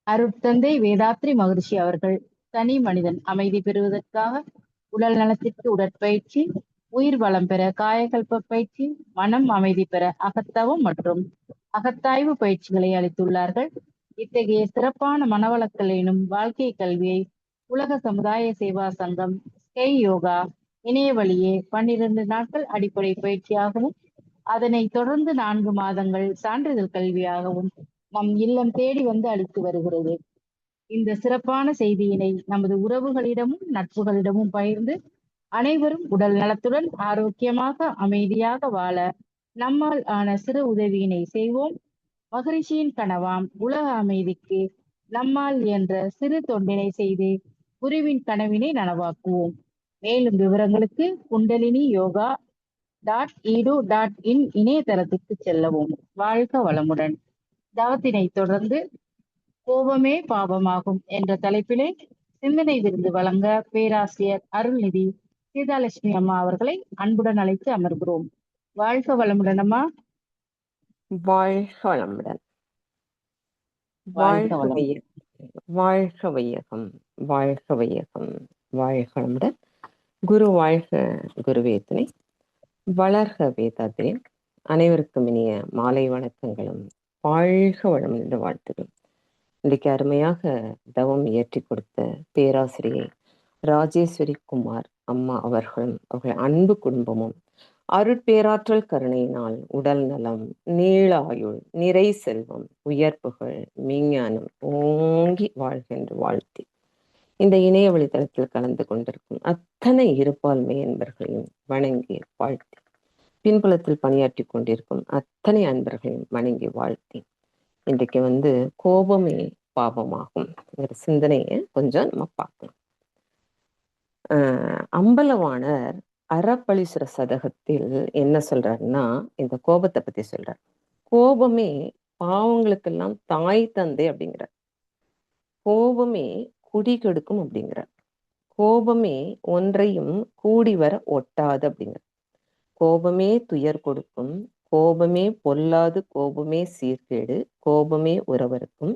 அருட்தந்தை வேதாத்ரி மகரிஷி அவர்கள் தனி மனிதன் அமைதி பெறுவதற்காக உடல் நலத்திற்கு உடற்பயிற்சி, உயிர் வளம் பெற காயகல்ப பயிற்சி, மனம் அமைதி பெற அகத்தவம் மற்றும் அகத்தாய்வு பயிற்சிகளை அளித்துள்ளார்கள். இத்தகைய சிறப்பான மனவளக்கல் எனும் வாழ்க்கை கல்வியை உலக சமுதாய சேவா சங்கம் ஸ்கை யோகா இணைய வழியே 12 நாட்கள் அடிப்படை பயிற்சியாகவும் அதனைத் தொடர்ந்து 4 மாதங்கள் சான்றிதழ் கல்வியாகவும் நம் இல்லம் தேடி வந்து அளித்து வருகிறது. இந்த சிறப்பான செய்தியினை நமது உறவுகளிடமும் நட்புகளிடமும் பகிர்ந்து அனைவரும் உடல் நலத்துடன் ஆரோக்கியமாக அமைதியாக வாழ நம்மால் ஆன சிறு உதவியினை செய்வோம். மகரிஷியின் கனவாம் உலக அமைதிக்கு நம்மால் என்ற சிறு தொண்டினை செய்து குருவின் கனவினை நனவாக்குவோம். மேலும் விவரங்களுக்கு குண்டலினி யோகா .edu.in இணையதளத்துக்கு செல்லவும். வாழ்க வளமுடன். தவத்தினை தொடர்ந்து கோபமே பாவமாகும் என்ற தலைப்பிலே சிந்தனை விருது வழங்க பேராசிரியர் அருள்நிதி சீதாலட்சுமி அம்மா அவர்களை அன்புடன் அழைத்து அமர்கிறோம். வாழ்க வளமுடன் அம்மா. வாழ்க வளமுடன். வாழ்க வளம். வாழ்க வையகம், வாழ்க வையகம், வாழ்க வளமுடன். குரு வாழ்க, குருவே துணை. வளர்க வேதாத்ரி. அனைவருக்கும் இனிய மாலை வணக்கங்களும் வாழ்க வளம் என்று வாழ்த்துகள். இன்றைக்கு அருமையாக தவம் இயற்றி கொடுத்த பேராசிரியை ராஜேஸ்வரி குமார் அம்மா அவர்களும் அவர்கள் அன்பு குடும்பமும் அருட்பேராற்றல் கருணையினால் உடல் நலம், நீளாயுள், நிறை செல்வம், உயர்ப்புகள், மெஞ்ஞானம் ஓங்கி வாழ்கின்ற வாழ்த்தி இந்த இணைய வழித்தளத்தில் கலந்து கொண்டிருக்கும் அத்தனை இருப்பான்மை என்பர்களையும் வணங்கி வாழ்த்தி, பின்புலத்தில் பணியாற்றி கொண்டிருக்கும் அத்தனை அன்பர்களையும் வணங்கி வாழ்த்தி, இன்றைக்கு கோபமே பாவமாகும் சிந்தனையை கொஞ்சம் நம்ம பார்க்கலாம். அம்பலவாணர் அறப்பளீஸ்வர சதகத்தில் என்ன சொல்றாருன்னா, இந்த கோபத்தை பத்தி சொல்றார். கோபமே பாவங்களுக்கெல்லாம் தாய் தந்தை அப்படிங்கிறார். கோபமே குடி கெடுக்கும் அப்படிங்கிறார். கோபமே ஒன்றையும் கூடி வர ஒட்டாது அப்படிங்கிறார். கோபமே துயர் கொடுக்கும், கோபமே பொல்லாது, கோபமே சீர்கேடு, கோபமே உறவருக்கும்,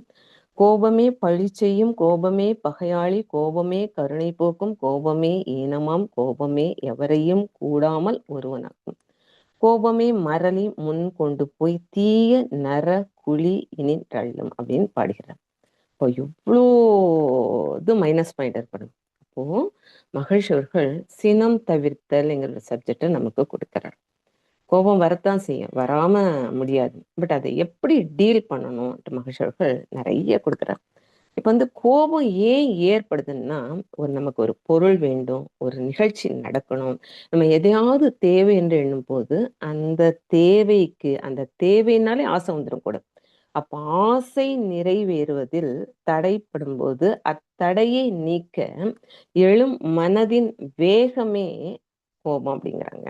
கோபமே பழி செய்யும், கோபமே பகையாளி, கோபமே கருணை போக்கும், கோபமே ஈனமாம், கோபமே எவரையும் கூடாமல் ஒருவனாக்கும், கோபமே மரளி முன் கொண்டு போய் தீய நர குழி இனி தள்ளும் அப்படின்னு பாடுகிறார். இப்போ இவ்வளோ இது மைனஸ் பாயிண்ட் ஏற்படும். அப்போ மகரிஷி அவர்கள் சினம் தவிர்த்தல்ங்கிற சப்ஜெக்டை நமக்கு கொடுக்கிறார். கோபம் வரத்தான் செய்யும், வராம முடியாது. பட் அதை எப்படி டீல் பண்ணணும் மகரிஷி அவர்கள் நிறைய கொடுக்குறார். இப்போ கோபம் ஏன் ஏற்படுதுன்னா, நமக்கு ஒரு பொருள் வேண்டும், ஒரு நிகழ்ச்சி நடக்கணும், நம்ம எதையாவது தேவை என்று எண்ணும் போது அந்த தேவைக்கு, அந்த தேவைனாலே ஆசை வந்துடும் கூட. அப்ப ஆசை நிறைவேறுவதில் தடைப்படும் போது அத்தடையை நீக்க எழும் மனதின் வேகமே கோபம் அப்படிங்கிறாங்க.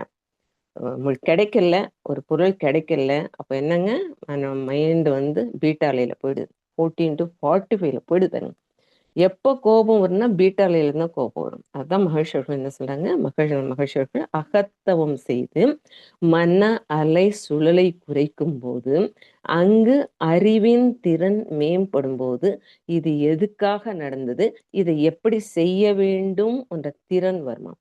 கிடைக்கல, ஒரு பொருள் கிடைக்கல, அப்ப என்னங்க, மைண்ட் பீட்டாலையில போயிடுது, 14 to 45 போயிடுதுங்க. எப்போ கோபம் வரும்னா பீட்டாலையில தான் கோபம் வரும். அதுதான் மகரிஷியர்கள் என்ன சொல்றாங்க, மகரிஷியர்கள் அகத்தவம் செய்து மன அலை சுழலை குறைக்கும் போது, அங்கு அறிவின் திறன் மேம்படும் போது, இது எதுக்காக நடந்தது, இதை எப்படி செய்ய வேண்டும் என்ற திறன் வருமா.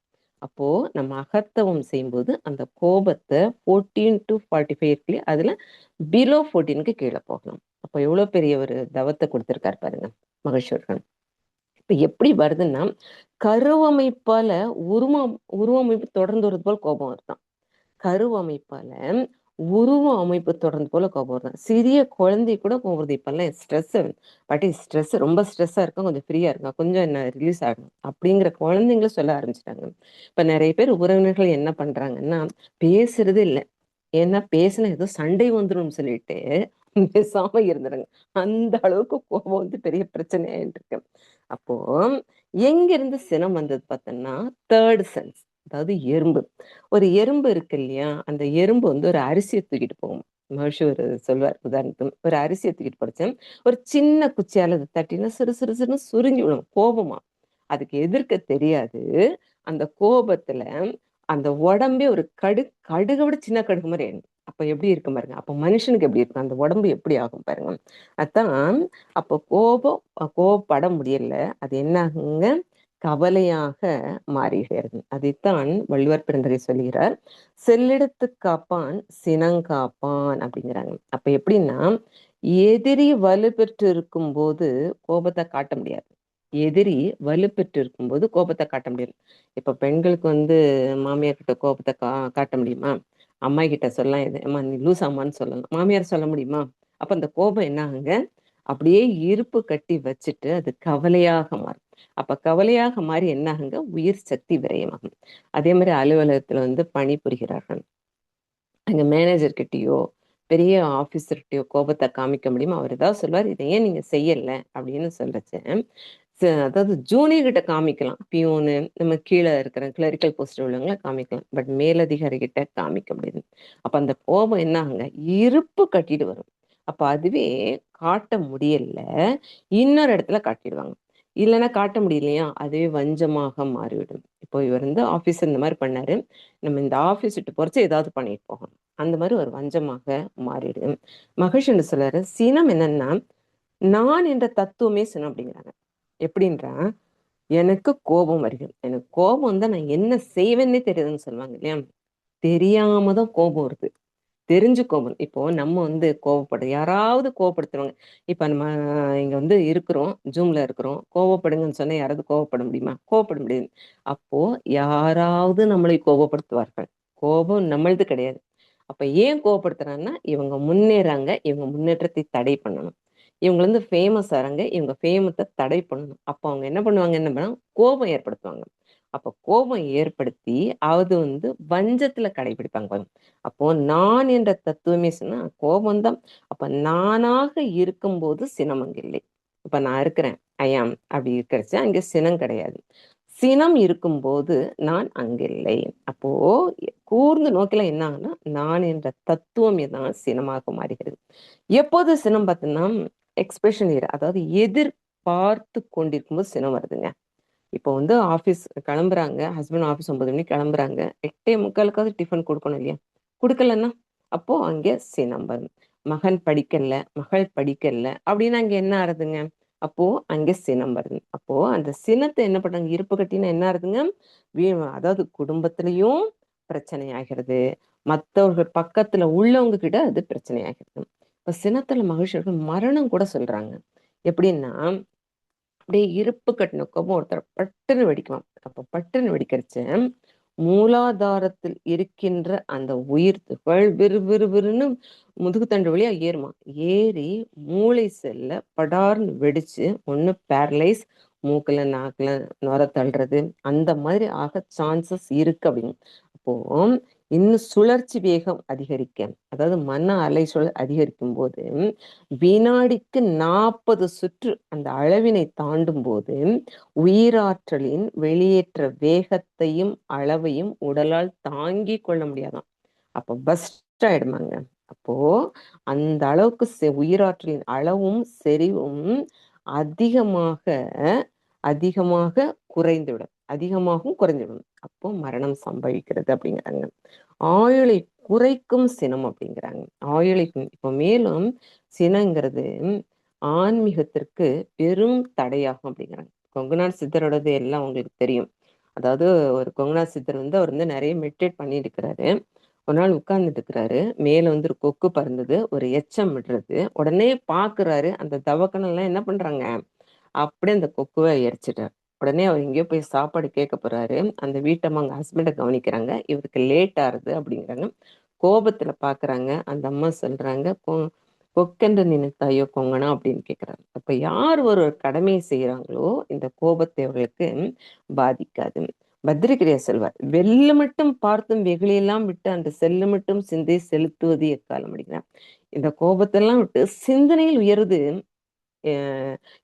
அப்போ நம்ம அகத்தவம் செய்யும்போது அந்த கோபத்தை 14 to 45 இருக்குல்லையே, அதுல பிலோ 14க்கு கீழே போகலாம். அப்போ எவ்வளவு பெரிய ஒரு தவத்தை கொடுத்திருக்காரு பாருங்க மகரிஷியர்கள். இப்ப எப்படி வருதுன்னா, கருவமைப்பால உருவமைப்பு தொடர்ந்து வருது போல் கோபம் வருதான். கருவமைப்பால உருவ அமைப்பு தொடர்ந்து போல கோபம் வருதான். சிறிய குழந்தை கூட கோபம் வருது. இப்பெல்லாம் ஸ்ட்ரெஸ் ரொம்ப ஸ்ட்ரெஸ்ஸா இருக்கும், கொஞ்சம் ஃப்ரீயா இருக்கும், கொஞ்சம் என்ன ரிலீஸ் ஆகணும் அப்படிங்கிற குழந்தைங்களும் சொல்ல ஆரம்பிச்சிட்டாங்க. இப்ப நிறைய பேர் உறவினர்கள் என்ன பண்றாங்கன்னா, பேசுறதே இல்லை. ஏன்னா பேசினா ஏதோ சண்டை வந்துடும் சொல்லிட்டு பேசாம இருந்துடுங்க. அந்த அளவுக்கு கோபம் பெரிய பிரச்சனையாயிட்டு இருக்கு. அப்போ எங்கிருந்து சினம் வந்தது பார்த்தோம்னா, தேர்ட் சென்ஸ். அதாவது எறும்பு, ஒரு எறும்பு இருக்கு இல்லையா, அந்த எறும்பு ஒரு அரிசியை தூக்கிட்டு போகும். மகிழ்ச்சி ஒரு சொல்வார் உதாரணத்துக்கு, ஒரு அரிசியை தூக்கிட்டு போறச்சேன், ஒரு சின்ன குச்சியால அதை தட்டினா சிறு சிறு சிறுன்னு சுருங்கி விடும் கோபமா. அதுக்கு எதிர்க்க தெரியாது. அந்த கோபத்துல அந்த உடம்பே ஒரு கடுகை விட சின்ன கடுகு மாதிரி ஆயிடும். அப்ப எப்படி இருக்கும் பாருங்க. அப்ப மனுஷனுக்கு எப்படி இருக்கும், அந்த உடம்பு எப்படி ஆகும் பாருங்க. அதான் அப்போ கோபப்பட முடியல, அது என்ன ஆகுங்க, கவலையாக மாறுகிறது. அதைத்தான் வள்ளுவர் பிறந்தகை சொல்கிறார், செல்லிடத்து காப்பான் சினங்காப்பான் அப்படிங்கிறாங்க. அப்ப எப்படின்னா, எதிரி வலுப்பெற்று இருக்கும் போது கோபத்தை காட்ட முடியாது. எதிரி வலுப்பெற்று இருக்கும்போது கோபத்தை காட்ட முடியாது. இப்ப பெண்களுக்கு மாமியார் கிட்ட கோபத்தை காட்ட முடியுமா? அம்மா கிட்ட சொல்லலாம், இது அம்மா நீ லூசாமான்னு சொல்லலாம். மாமியார் சொல்ல முடியுமா? அப்ப அந்த கோபம் என்ன ஆகுங்க, அப்படியே இருப்பு கட்டி வச்சுட்டு அது கவலையாக மாறும். அப்ப கவலையாக மாறி என்ன ஆகுங்க, உயிர் சக்தி விரயமாகும். அதே மாதிரி அலுவலகத்துல பணி புரிகிறார்கள், அங்க மேனேஜர் கிட்டயோ பெரிய ஆபீசர்கிட்டயோ கோபத்தை காமிக்க முடியுமா? அவர் ஏதாவது சொல்வார், இதை ஏன் நீங்க செய்யல அப்படின்னு சொல்றச்சு, அதாவது ஜூனியர் கிட்ட காமிக்கலாம், பியூனு நம்ம கீழே இருக்கிற கிளரிக்கல் போஸ்ட் உள்ளவங்களை காமிக்கலாம், பட் மேலதிகாரி கிட்ட காமிக்க முடியாது. அப்ப அந்த கோபம் என்ன ஆகுங்க, இருப்பு கட்டிட்டு வரும். அப்ப அதுவே காட்ட முடியல, இன்னொரு இடத்துல காட்டிடுவாங்க. இல்லைன்னா காட்ட முடியலையா, அதுவே வஞ்சமாக மாறிவிடும். இப்போ இவர் ஆபீஸ் இந்த மாதிரி பண்ணாரு, நம்ம இந்த ஆபீஸ் விட்டு போறச்சு ஏதாவது பண்ணிட்டு போகணும், அந்த மாதிரி ஒரு வஞ்சமாக மாறிடும். மகிழ்ச்சி சொல்றாரு, சினம் என்னன்னா நான் என்ற தத்துவமே சினம் அப்படிங்கிறாங்க. எப்படின்றா, எனக்கு கோபம் வருகிறது, எனக்கு கோபம் வந்தா நான் என்ன செய்வேன்னே தெரியுதுன்னு சொல்லுவாங்க இல்லையா, தெரியாம தான் கோபம் வருது, தெரிஞ்சு கோபம். இப்போ நம்ம கோவப்படு, யாராவது கோவப்படுத்துவாங்க. இப்ப நம்ம இங்க இருக்கிறோம், ஜூம்ல இருக்கிறோம், கோவப்படுங்கன்னு சொன்னா யாராவது கோவப்பட முடியுமா? கோவப்பட முடியாது. அப்போ யாராவது நம்மளை கோபப்படுத்துவார்கள், கோபம் நம்மளது கிடையாது. அப்ப ஏன் கோவப்படுத்துறாங்கன்னா, இவங்க முன்னேறாங்க, இவங்க முன்னேற்றத்தை தடை பண்ணணும், இவங்க ஃபேமஸ் ஆறாங்க, இவங்க ஃபேமத்தை தடை பண்ணணும். அப்போ அவங்க என்ன பண்ணுவாங்க, என்ன பண்ண கோபம் ஏற்படுத்துவாங்க. அப்ப கோபம் ஏற்படுத்தி அது வஞ்சத்துல கடைபிடிப்பாங்க. அப்போ நான் என்ற தத்துவமே சொன்னா கோபம்தான். அப்ப நானாக இருக்கும்போது சினம் அங்க இல்லை. இப்ப நான் இருக்கிறேன், ஐயாம் அப்படி இருக்கிறச்சு அங்க சினம் கிடையாது. சினம் இருக்கும்போது நான் அங்கில்லை. அப்போ கூர்ந்து நோக்கில என்ன ஆகுனா, நான் என்ற தத்துவம் தான் சினமாக மாறுகிறது. எப்போது சினம் பார்த்தோம்னா, எக்ஸ்பிரஷன் இயர், அதாவது எதிர்பார்த்து கொண்டிருக்கும்போது சினம் வருதுங்க. இப்போ ஆஃபீஸ் கிளம்புறாங்க, ஹஸ்பண்ட் ஆஃபீஸ் 9 மணிக்கு கிளம்புறாங்க, 8:45 டிஃபன் கொடுக்கணும் இல்லையா, கொடுக்கலன்னா அப்போ அங்கே சினம் வரும். மகன் படிக்கல, மகள் படிக்கல அப்படின்னா அங்க என்ன ஆறுதுங்க, அப்போ அங்கே சினம் வருது. அப்போ அந்த சினத்தை என்ன பண்றாங்க, இருப்பு கட்டினா என்ன ஆறுதுங்க, அதாவது குடும்பத்திலையும் பிரச்சனை ஆகிறது, மற்றவர்கள் பக்கத்துல உள்ளவங்க கிட்ட அது பிரச்சனை ஆகிறது. இப்ப சினத்துல மகிழ்ச்சியர்கள் மரணம் கூட சொல்றாங்க. எப்படின்னா, அப்படியே இருப்பு கட்டின கோபம் ஒருத்தர் பட்டுன்னு வெடிக்குவான். அப்ப பட்டுன்னு வெடிக்கிறச்ச மூலாதாரத்தில் இருக்கின்ற அந்த உயிர் துகள் விறுவிறுவிறுன்னு முதுகுத்தண்டு வழியா ஏறுமா, ஏறி மூளை செல்ல படார்னு வெடிச்சு ஒண்ணு பேரலைஸ், மூக்குல நாக்குல நுர தள்ளுறது, அந்த மாதிரி ஆக சான்சஸ் இருக்கு அப்படின்னு. அப்போ இன்னும் சுழற்சி வேகம் அதிகரிக்க, அதாவது மன அலைச்சல் அதிகரிக்கும் போது வினாடிக்கு 40 சுற்று அந்த அளவினை தாண்டும் போது உயிராற்றலின் வெளியேற்ற வேகத்தையும் அளவையும் உடலால் தாங்கி கொள்ள முடியாதாம். அப்போ பஸ்ட் ஆயிடுமாங்க. அப்போ அந்த அளவுக்கு உயிராற்றலின் அளவும் செறிவும் அதிகமாக அதிகமாக குறைந்துவிடும், அதிகமாகவும் குறைந்துவிடும். அப்போ மரணம் சம்பவிக்கிறது அப்படிங்கிறாங்க. ஆயுளை குறைக்கும் சினம் அப்படிங்கிறாங்க. ஆயுளை இப்போ மேலும் சினங்கிறது ஆன்மீகத்திற்கு பெரும் தடையாகும் அப்படிங்கிறாங்க. கொங்குநாத் சித்தரோடது எல்லாம் உங்களுக்கு தெரியும். அதாவது ஒரு கொங்குநாத் சித்தர் அவர் நிறைய மெடிடேட் பண்ணிட்டு இருக்கிறாரு. ஒரு நாள் உட்கார்ந்துட்டு இருக்கிறாரு, மேல ஒரு கொக்கு பறந்தது, ஒரு எச்சம் விடுறது, உடனே பாக்குறாரு, அந்த தவக்கணெல்லாம் என்ன பண்றாங்க, அப்படியே அந்த கொக்குவை எரிச்சிட்டார். உடனே அவர் எங்கேயோ போய் சாப்பாடு கேட்க போறாரு, அந்த வீட்டம்மா அவங்க ஹஸ்பண்டை கவனிக்கிறாங்க, இவருக்கு லேட் ஆகுது அப்படிங்கிறாங்க. கோபத்துல பாக்குறாங்க, அந்த அம்மா சொல்றாங்க, கொக்கென்று நினைத்தாயோ கொங்கனா அப்படின்னு கேட்கிறாரு. அப்ப யார் ஒரு கடமையை செய்யறாங்களோ இந்த கோபத்தை அவர்களுக்கு பாதிக்காது. பத்ரிகிரியா செல்வார், வெள்ளு மட்டும் பார்த்தும் வெகுளியெல்லாம் விட்டு அந்த செல்லு மட்டும் சிந்தை செலுத்துவது எக்காலம் அப்படிங்கிறார். இந்த கோபத்தெல்லாம் விட்டு சிந்தனையில் உயருது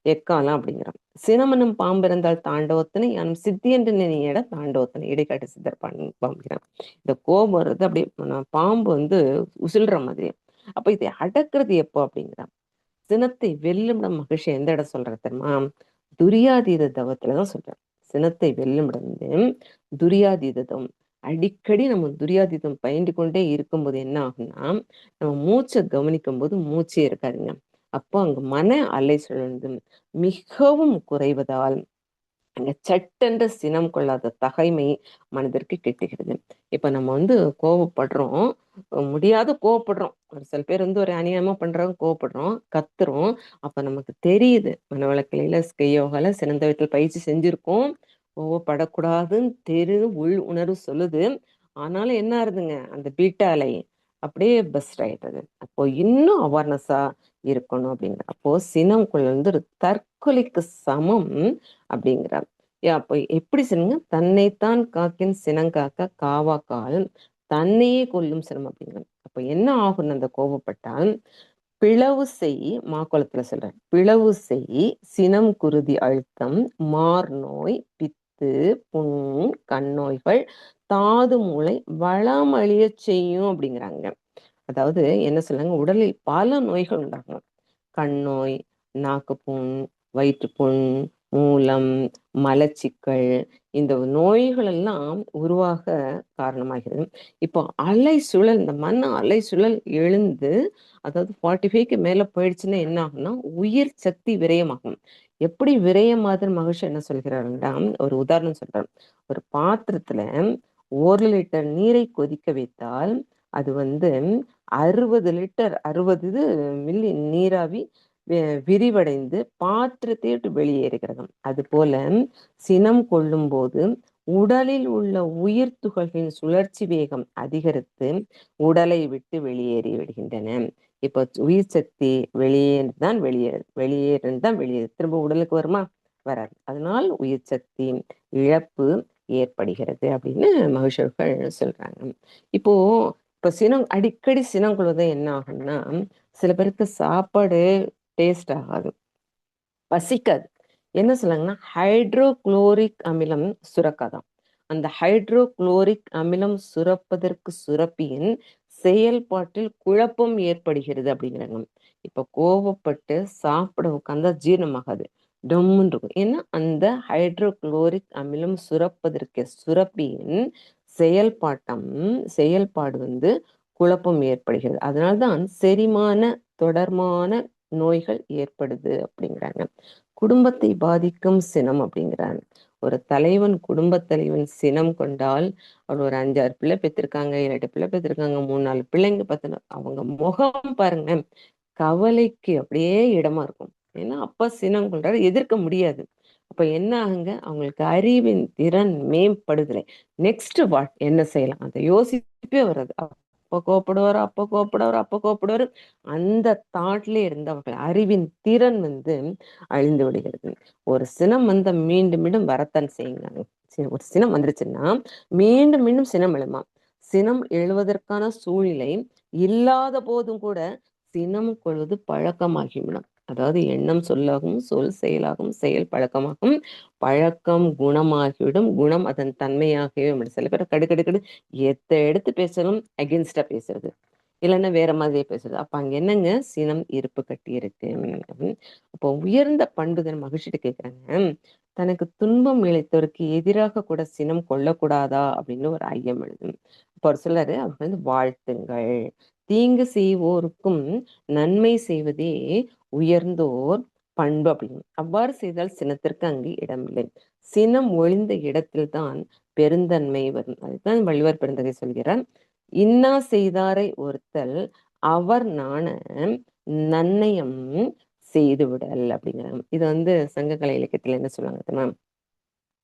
எக்காலம் அப்படிங்கிறான். சினமனும் பாம்பிறந்தால் தாண்டவத்தனை யானும் சித்தி என்று நினைட தாண்டவத்தனை இடைக்காட்டு சித்தர் பாம்புகிறான். இந்த கோபம் வருது, அப்படியே பாம்பு உசில்ற மாதிரி. அப்ப இதை அடக்குறது எப்போ அப்படிங்கிறான். சினத்தை வெல்லுமிடம் மகிழ்ச்சி எந்த இடம் சொல்ற தெரியுமா, துரியாதீத தவத்துலதான் சொல்றேன். சினத்தை வெல்லுமிடம் துரியாதீத தவம். அடிக்கடி நம்ம துரியாதீதம் பயின்று கொண்டே இருக்கும்போது என்ன ஆகும்னா, நம்ம மூச்சை கவனிக்கும் போது மூச்சே இருக்காதுங்க. அப்போ அங்க மன அலை சுழந்து மிகவும் குறைவதால் அங்க சட்டென்று சினம் கொள்ளாத தகைமை மனதிற்கு கிட்டுகிறது. இப்ப நம்ம கோவப்படுறோம், முடியாத கோவப்படுறோம். ஒரு சில பேர் ஒரு அநியாயமா பண்றாங்க, கோவப்படுறோம், கத்துறோம். அப்ப நமக்கு தெரியுது, மனவளக்கலையில யோகால சிறந்த விதத்தில் பயிற்சி செஞ்சிருக்கோம், கோவப்படக்கூடாதுன்னு தெரியுது, உள் உணர்வு சொல்லுது. ஆனாலும் என்ன ஆகுதுங்க, அந்த பீட்டா அலை அப்படியே பெஸ்ட் ஆயிடுது. அப்போ இன்னும் அவேர்னஸா இருக்கணும் அப்படிங்கிற. அப்போ சினம் கொள்வது ஒரு தற்கொலைக்கு சமம் அப்படிங்கிறார். அப்போ எப்படி சினங்க, தன்னைத்தான் காக்கின் சினங்காக்க காவாக்கால் தன்னையே கொல்லும் சினம் அப்படிங்கிறார். அப்ப என்ன ஆகும், அந்த கோபப்பட்டால் பிளவு செய், மாக்குளத்துல சொல்றார், பிளவு செய் சினம் குருதி அழுத்தம் மார் நோய் பித்து புண் கண்ணோய்கள் தாது மூளை வளம் அழிய செய்யும் அப்படிங்கிறாங்க. அதாவது என்ன சொல்றாங்க, உடலில் பல நோய்கள் உண்டாகும். கண் நோய், நாக்குப்புண், வயிற்றுப்புண், மூலம், மலச்சிக்கல், இந்த நோய்கள் எல்லாம் உருவாக காரணமாகிறது. இப்போ அலை சுழல், இந்த மன அலை சுழல் எழுந்து, அதாவது 45க்கு மேல போயிடுச்சுன்னா என்ன ஆகும்னா உயிர் சக்தி விரயமாகும். எப்படி விரயமாதுன்னு மகிழ்ச்சி என்ன சொல்கிறாருன்னா, ஒரு உதாரணம் சொல்றாரு. ஒரு பாத்திரத்துல 1 லிட்டர் நீரை கொதிக்க வைத்தால் அது 60 மில்லி நீராவி விரிவடைந்து பாத்திரத்தை விட்டு வெளியேறுகிறது. அது போல சினம் கொள்ளும் போது உடலில் உள்ள உயிர் துகள்களின் சுழற்சி வேகம் அதிகரித்து உடலை விட்டு வெளியேறி விடுகின்றன. இப்போ உயிர் சக்தி வெளியேறிதான் வெளியேறு திரும்ப உடலுக்கு வருமா, வராது. அதனால் உயிர் சக்தி இழப்பு ஏற்படுகிறது அப்படின்னு மகிழ்ச்சியர்கள் சொல்றாங்க. இப்போ அடிக்கடி சினம் கொள்வது என்ன ஆகும்னா, சில பேருக்கு சாப்பாடு டேஸ்ட் ஆகாது, பசிக்காது. என்ன சொல்லுவாங்கன்னா, ஹைட்ரோகுளோரிக் அமிலம் சுரக்காதான். அந்த ஹைட்ரோகுளோரிக் அமிலம் சுரப்பதற்கு சுரப்பியின் செயல்பாட்டில் குழப்பம் ஏற்படுகிறது அப்படிங்கிறாங்க. இப்ப கோவப்பட்டு சாப்பிட உட்கார்ந்தா ஜீரணமாகாது, டம்முன்னு இருக்கும். ஏன்னா அந்த ஹைட்ரோகுளோரிக் அமிலம் சுரப்பதற்கு சுரப்பியின் செயல்பாடு குழப்பம் ஏற்படுகிறது. அதனால்தான் செரிமான தொடர்மான நோய்கள் ஏற்படுது அப்படிங்கிறாங்க. குடும்பத்தை பாதிக்கும் சினம் அப்படிங்கிறாங்க. ஒரு தலைவன், குடும்ப தலைவன் சினம் கொண்டால், அவர் ஒரு 5-6 பிள்ளை பெற்றிருக்காங்க, 7-8 பிள்ளை பெற்றிருக்காங்க, 3-4 பிள்ளைங்க பார்த்து அவங்க முகம் பாருங்க, கவலைக்கு அப்படியே இடமா இருக்கும். ஏன்னா அப்பா சினம் கொண்டாரு, எதிர்க்க முடியாது. அப்ப என்ன ஆகுங்க, அவங்களுக்கு அறிவின் திறன் மேம்படுதலை. நெக்ஸ்ட் வாட் என்ன செய்யலாம், அதை யோசிப்பே வர்றது. அப்ப கோப்படுவாரு, அந்த தாட்ல இருந்து அவர்கள் அறிவின் திறன் அழிந்து விடுகிறது. ஒரு சினம் மீண்டும் மீண்டும் வரத்தான் செய்யுங்க. ஒரு சினம் வந்துருச்சுன்னா மீண்டும் மீண்டும் சினம் எழுமா. சினம் எழுவதற்கான சூழ்நிலை இல்லாத போதும் கூட சினம் கொள்வது பழக்கமாகிவிடும். அதாவது எண்ணம் சொல்லாகும், சொல் செயலாகும், செயல் பழக்கமாகும், பழக்கம் குணமாகிவிடும், குணம் அதன் தன்மையாகவே. சில பேர் கடுக்கடுக்கடு எடுத்து பேசணும், அகென்ஸ்டா பேசுறது, இல்லைன்னா வேற மாதிரியே பேசுறது. அப்ப அங்க என்னங்க, சினம் இருப்பு கட்டி இருக்கு. அப்போ உயர்ந்த பண்புகள் மகிழ்ச்சிட்டு கேட்கிறாங்க, தனக்கு துன்பம் இழைத்தவருக்கு எதிராக கூட சினம் கொள்ளக்கூடாதா அப்படின்னு ஒரு ஐயம் எழுது. இப்போ அவர் சொல்லாரு, அவர் வாழ்த்துங்கள், தீங்கு செய்வோருக்கும் நன்மை செய்வதே உயர்ந்தோர் பண்பு அப்படின்னு. அவ்வாறு செய்தால் சினத்திற்கு அங்கு இடமில்லை. சினம் ஒழிந்த இடத்தில்தான் பெருந்தன்மை வரும். அதுதான் வள்ளுவர் பெருந்தகை சொல்கிறார், இன்னா செய்தாரை ஒருத்தல் அவர் நாண நன்னயம் செய்து விடல் அப்படிங்கிறாங்க. இது சங்கக்கலை இலக்கியத்துல என்ன சொல்லுவாங்க தெரியுமா,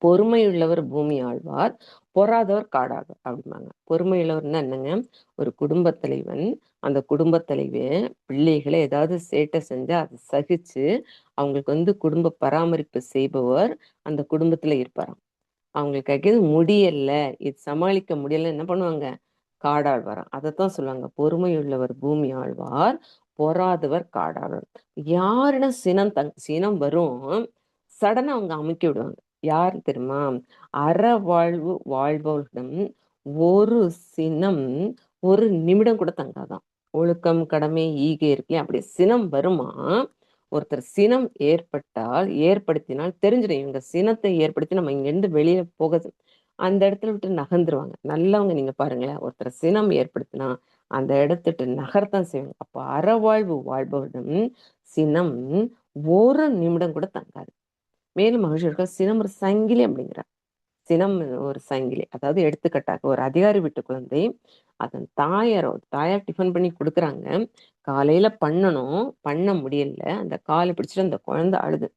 பொறுமையுள்ளவர் பூமி ஆழ்வார், பொறாதவர் காடாக அப்படிம்பாங்க. பொறுமையுள்ளவர்னா என்னங்க, ஒரு குடும்ப தலைவன், அந்த குடும்ப தலைவி பிள்ளைகளை ஏதாவது சேட்டை செஞ்சா அதை சகிச்சு அவங்களுக்கு குடும்ப பராமரிப்பு செய்பவர் அந்த குடும்பத்துல இருப்பாராம். அவங்களுக்கு முடியல, இது சமாளிக்க முடியல, என்ன பண்ணுவாங்க, காடாழ்வாராம். அதைத்தான் சொல்லுவாங்க, பொறுமையுள்ளவர் பூமி ஆழ்வார், பொறாதவர் காடாழ்வார். யாருன்னா சினம் வரும், சடனா அவங்க அமுக்கி விடுவாங்க. யார் தெரியுமா, வாழ்வு வாழ்பவர்களிடம் ஒரு சினம் ஒரு நிமிடம் கூட தங்காதான். ஒழுக்கம் கடமை ஈகை இருக்கலையே, அப்படி சினம் வருமா. ஒருத்தர் சினம் ஏற்படுத்தினால் தெரிஞ்சிடும், இவங்க சினத்தை ஏற்படுத்தி நம்ம இங்கிருந்து வெளியே போக அந்த இடத்துல விட்டு நகர்ந்துருவாங்க. நல்லவங்க நீங்க பாருங்களேன், ஒருத்தர் சினம் ஏற்படுத்தினா அந்த இடத்துட்டு நகரத்தான் செய்வாங்க. அப்போ அறவாழ்வு வாழ்பவரிடம் சினம் ஒரு நிமிடம் கூட தங்காது. மேலும் மகிழ்ச்சியர்கள் சினம் ஒரு சங்கிலி அப்படிங்கிறார். சினம் ஒரு சங்கிலி. அதாவது எடுத்துக்காட்டாக ஒரு அதிகாரி வீட்டு குழந்தை அதன் தாயார் டிஃபன் பண்ணி கொடுக்குறாங்க. காலையில பண்ணணும், பண்ண முடியல. அந்த காலை பிடிச்சிட்டு அந்த குழந்தை அழுது.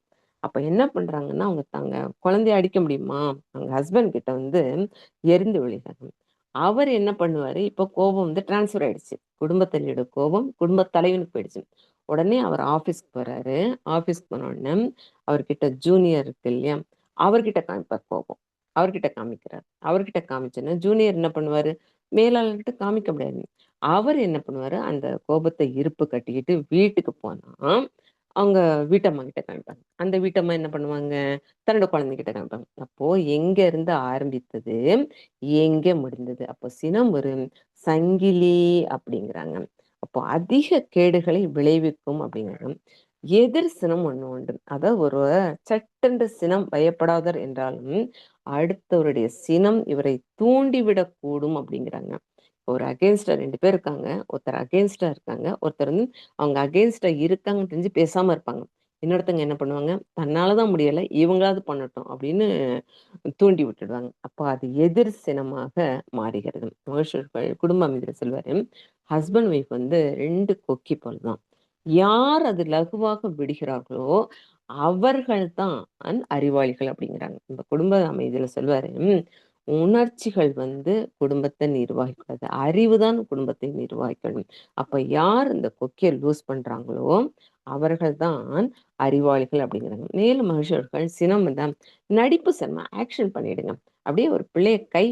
அப்ப என்ன பண்றாங்கன்னா, அவங்க தங்க குழந்தைய அடிக்க முடியுமா? அவங்க ஹஸ்பண்ட் கிட்ட எரிந்து விழுகிறாங்க. அவர் என்ன பண்ணுவாரு, இப்போ கோபம் டிரான்ஸ்ஃபர் ஆயிடுச்சு. குடும்பத்தினோட கோபம் குடும்ப தலைவனுக்கு போயிடுச்சு. உடனே அவர் ஆபீஸ்க்கு போறாரு. ஆபீஸ்க்கு போன உடனே அவர்கிட்ட ஜூனியர் இருக்கு இல்லையா, அவர்கிட்ட காமிப்பார் கோபம். அவர்கிட்ட காமிக்கிறார். அவர்கிட்ட காமிச்சோன்னா ஜூனியர் என்ன பண்ணுவாரு, மேலாளர்கிட்ட காமிக்க முடியாது. அவர் என்ன பண்ணுவாரு, அந்த கோபத்தை இருப்பு கட்டிக்கிட்டு வீட்டுக்கு போனா அவங்க வீட்டம்மா கிட்ட காமிப்பாங்க. அந்த வீட்டம்மா என்ன பண்ணுவாங்க, தன்னோட குழந்தைகிட்ட காமிப்பாங்க. அப்போ எங்க இருந்து ஆரம்பித்தது, எங்க முடிந்தது. அப்போ சினம் ஒரு சங்கிலி அப்படிங்கிறாங்க. அப்போ அதிக கேடுகளை விளைவிக்கும் அப்படிங்கிறாங்க. எதிர் சினம் ஒண்ணு உண்டு. அதாவது ஒரு சட்டென்று சினம் பயப்படாதவர் என்றாலும் அடுத்தவருடைய சினம் இவரை தூண்டிவிடக் கூடும் அப்படிங்கிறாங்க. ஒரு அகேன்ஸ்டா 2 பேர் இருக்காங்க. ஒருத்தர் அகேன்ஸ்டா இருக்காங்க. ஒருத்தர் அவங்க அகேன்ஸ்டா இருக்காங்கன்னு தெரிஞ்சு பேசாம இருப்பாங்க. இன்னொருத்தங்க என்ன பண்ணுவாங்க, தன்னால தான் முடியல, இவங்களாவது பண்ணட்டும் அப்படின்னு தூண்டி விட்டுடுவாங்க. அப்போ அது எதிர் சினமாக மாறுகிறது. மகேஸ்வர் குடும்ப அமைதியில சொல்வாரு, ஹஸ்பண்ட் ஒய்ஃப் 2 கொக்கி போல தான். யார் அது லகுவாக விடுகிறார்களோ அவர்கள் தான் அறிவாளிகள் அப்படிங்கிறாங்க. இந்த குடும்ப அமைதியில சொல்வாரு, உணர்ச்சிகள் குடும்பத்தை நிர்வகிக்காது, அறிவுதான் குடும்பத்தை நிர்வகிக்கணும். அப்ப யார் இந்த கொக்கியை லூஸ் பண்றாங்களோ அவர்கள் தான் அறிவாளிகள் அப்படிங்கிறாங்க. மேலும் மனுஷர்கள் சினம் தான் நடிப்பு சினிமா ஆக்ஷன் பண்ணிடுங்க. அப்படியே ஒரு பிள்ளைய கை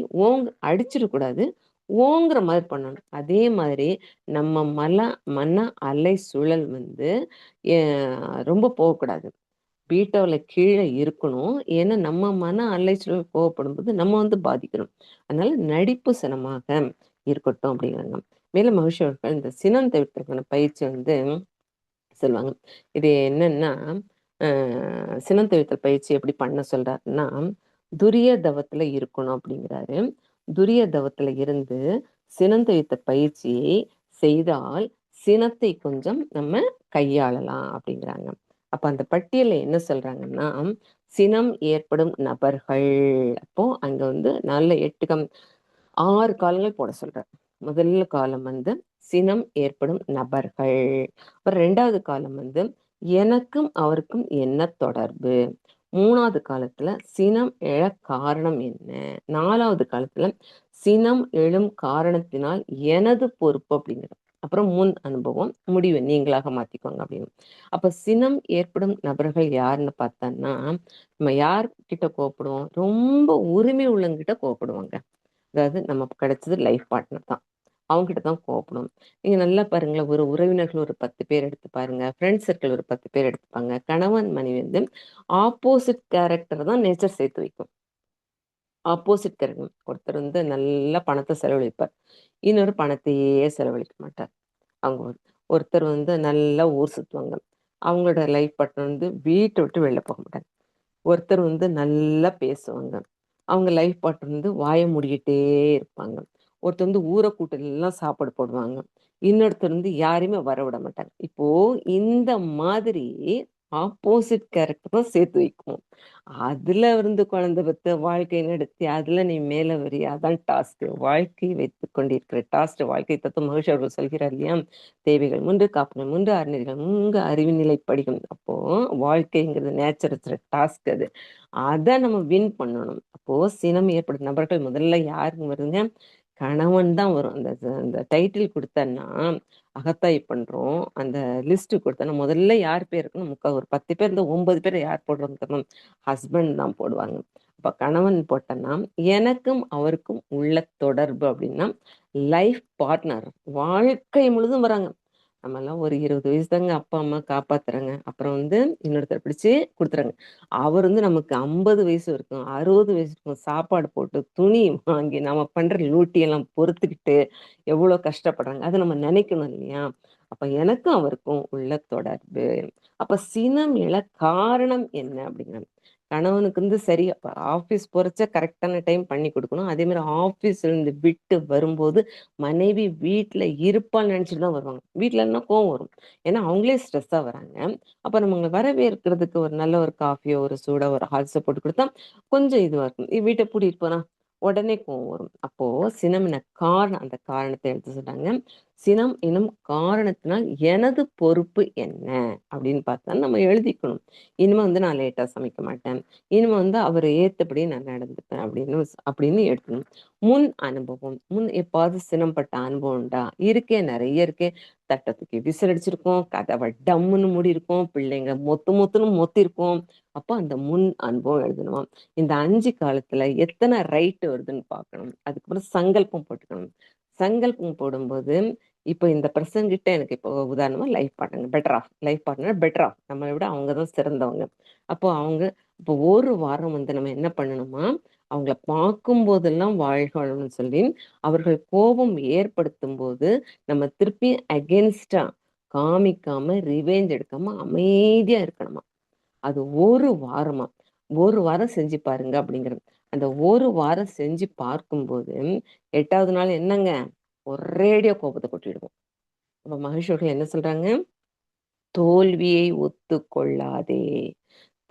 அடிச்சிடக்கூடாது, ஓங்குற மாதிரி பண்ணணும். அதே மாதிரி நம்ம மன அலை சுழல் ரொம்ப போகக்கூடாது. பீட்டாவில் கீழே இருக்கணும். ஏன்னா நம்ம மன அலைச்சல் கோவப்படும்போது நம்ம பாதிக்கிறோம். அதனால நடிப்பு சினமாக இருக்கட்டும் அப்படிங்கிறாங்க. மேலும் மகிழ்ச்சியவர்கள் இந்த சினம் தவிர்த்துக்கான பயிற்சி சொல்லுவாங்க. இது என்னன்னா, சினம் தவிர்த்தல் பயிற்சி எப்படி பண்ண சொல்றாருன்னா, துரிய தவத்துல இருக்கணும் அப்படிங்கிறாரு. துரிய தவத்துல இருந்து சினம் தவிர்த்த பயிற்சியை செய்தால் சினத்தை கொஞ்சம் நம்ம கையாளலாம் அப்படிங்கிறாங்க. அப்ப அந்த பட்டியல என்ன சொல்றாங்கன்னா, சினம் ஏற்படும் நபர்கள். அப்போ அங்க நல்ல 6 காலங்கள் போட சொல்றார். முதல் காலம் சினம் ஏற்படும் நபர்கள். அப்புறம் 2வது காலம் எனக்கும் அவருக்கும் என்ன தொடர்பு. 3வது காலத்துல சினம் எழ காரணம் என்ன. 4வது காலத்துல சினம் எழும் காரணத்தினால் எனது பொறுப்பு அப்படிங்கிறது. அப்புறம் முன் அனுபவம், முடிவு நீங்களாக மாத்திக்கோங்க அப்படின்னு. அப்ப சினம் ஏற்படும் நபர்கள் யாருன்னு பார்த்தோம்னா, நம்ம யார் கிட்ட கோவப்படுவோம், ரொம்ப உரிமை உள்ளவங்கிட்ட கோவப்படுவாங்க. அதாவது நமக்கு கிடைச்சது லைஃப் பார்ட்னர் தான், அவங்ககிட்ட தான் கோவப்படும். நீங்க நல்லா பாருங்களேன், ஒரு உறவினர்கள் ஒரு 10 பேர் எடுத்து பாருங்க, ஃப்ரெண்ட் சர்க்கிள் ஒரு 10 பேர் எடுத்துப்பாங்க. கணவன் மனைவி ஆப்போசிட் கேரக்டர் தான் நேச்சர் சேர்த்து வைக்கும். Opposite character. ஒருத்தர் நல்லா பணத்தை செலவழிப்பார், இன்னொரு பணத்தையே செலவழிக்க மாட்டார். அவங்க ஒருத்தர் நல்லா ஊர் சுத்துவாங்க, அவங்களோட லைஃப் பார்ட்னர் வீட்டை விட்டு வெளில போக மாட்டாங்க. ஒருத்தர் நல்லா பேசுவாங்க, அவங்க லைஃப் பார்ட்னர் வாயை மூடிக்கிட்டே இருப்பாங்க. ஒருத்தர் ஊரை கூட்டெல்லாம் சாப்பாடு போடுவாங்க, இன்னொருத்தர் யாரையுமே வர விட மாட்டாங்க. இப்போ இந்த மாதிரி ஆப்போசிட் கேரக்டர் தான் சேர்த்து வைக்கும். அதுல குழந்தை பெற்று வாழ்க்கை நடத்தி அதுல நீ மேல வரி, அதான் டாஸ்க். வாழ்க்கை வைத்துக் கொண்டிருக்கிற டாஸ்க். வாழ்க்கை தத்துவ மகிழ்ச்சி அவர்கள் சொல்கிறார் இல்லையா, தேவைகள் 3, காப்பனை 3, அறநெறிகள் 3, அறிவு நிலை படிக்கும். அப்போ வாழ்க்கைங்கிறது நேச்சர் டாஸ்க். அதை நம்ம வின் பண்ணணும். அப்போ சினம் ஏற்படும் நபர்கள் முதல்ல யாருக்கு வருதுங்க, கணவன் தான் வரும். அந்த டைட்டில் கொடுத்தன்னா அகத்தாய் பண்றோம், அந்த லிஸ்ட் கொடுத்தோன்னா முதல்ல யார் பேர் இருக்குன்னு ஒரு 10 பேர் 9 பேர் யார் போடுறோம், ஹஸ்பண்ட் தான் போடுவாங்க. அப்ப கணவன் போட்டோன்னா எனக்கும் அவருக்கும் உள்ள தொடர்பு அப்படின்னா லைஃப் பார்ட்னர், வாழ்க்கை முழுதும் வராங்க. நம்ம எல்லாம் ஒரு 20 வயசு தாங்க அப்பா அம்மா காப்பாத்துறாங்க, அப்புறம் இன்னொருத்தர் பிடிச்சு கொடுத்துறாங்க. அவர் நமக்கு 50 வயசு இருக்கும், 60 வயசு இருக்கும், சாப்பாடு போட்டு துணி வாங்கி நம்ம பண்ற லூட்டி எல்லாம் பொறுத்துக்கிட்டு எவ்வளவு கஷ்டப்படுறாங்க. அதை நம்ம நினைக்கணும் இல்லையா. அப்ப எனக்கும் அவருக்கும் உள்ள தொடர்பு. அப்ப சினம் எழ காரணம் என்ன அப்படிங்கிறாங்க. கணவனுக்கு வந்து சரி ஆஃபீஸ் போறச்ச கரெக்டான டைம் பண்ணி கொடுக்கணும். அதே மாதிரி ஆஃபீஸ்ல இருந்து விட்டு வரும்போது மனைவி வீட்டுல இருப்பான்னு நினைச்சிட்டு தான் வருவாங்க. வீட்டுல இருந்தா கோவம் வரும், ஏன்னா அவங்களே ஸ்ட்ரெஸ்ஸா வராங்க. அப்ப நம்ம வரவேற்கிறதுக்கு ஒரு நல்ல ஒரு காஃபியோ ஒரு சூடா ஒரு ஹால்ஸோ போட்டு கொடுத்தா கொஞ்சம் இதுவா இருக்கும். வீட்டை பூட்டிட்டு போனா உடனே கோவம் வரும். அப்போ சினம் என காரணம், அந்த காரணத்தை எடுத்து சொன்னாங்க. சினம் எனும் காரணத்தினால் எனது பொறுப்பு என்ன அப்படின்னு பார்த்தா நம்ம எழுதிக்கணும். இனிமே வந்து நான் லேட்டா சமைக்க மாட்டேன், இனிமே வந்து அவர் ஏத்தபடி நான் நடந்துப்பேன் அப்படின்னு எடுக்கணும். முன் அனுபவம், முன் எப்பாவது சினம்பட்ட அனுபவம் உண்டா? இருக்கே, நிறைய இருக்கே. தட்டத்துக்கு விசிலடிச்சிருக்கோம், கதவை டம்முன்னு மூடி இருக்கோம், பிள்ளைங்க மொத்து மொத்துன்னு மொத்திருக்கோம். அப்போ அந்த முன் அனுபவம் எழுதணும். இந்த 5 காலத்துல எத்தனை ரைட் வருதுன்னு பார்க்கணும். அதுக்கப்புறம் சங்கல்பம் போட்டுக்கணும். சங்கல்பம் போடும்போது இப்போ இந்த பர்சன் கிட்ட எனக்கு இப்போ உதாரணமா லைஃப் பார்ட்னர் பெட்டர் ஆஃப் நம்மளை விட அவங்க தான் சிறந்தவங்க. அப்போ அவங்க இப்போ ஒரு வாரம் வந்து நம்ம என்ன பண்ணணுமா, அவங்கள பார்க்கும் போதெல்லாம் வாழ்க வளம்னு சொல்லி அவர்கள் கோபம் ஏற்படுத்தும் போது நம்ம திருப்பி அகென்ஸ்டா காமிக்காம ரிவேஞ்ச் எடுக்காம அமைதியா இருக்கணுமா. அது ஒரு வாரமா, ஒரு வாரம் செஞ்சு பாருங்க அப்படிங்கிறது. அந்த ஒரு வாரம் செஞ்சு பார்க்கும்போது 8வது நாள் என்னங்க, ஒரேடியா கோபத்தை கொட்டிடுவோம். அப்ப மகேஸ்வரர்கள் என்ன சொல்றாங்க? தோல்வியை ஒத்துக்கொள்ளாதே.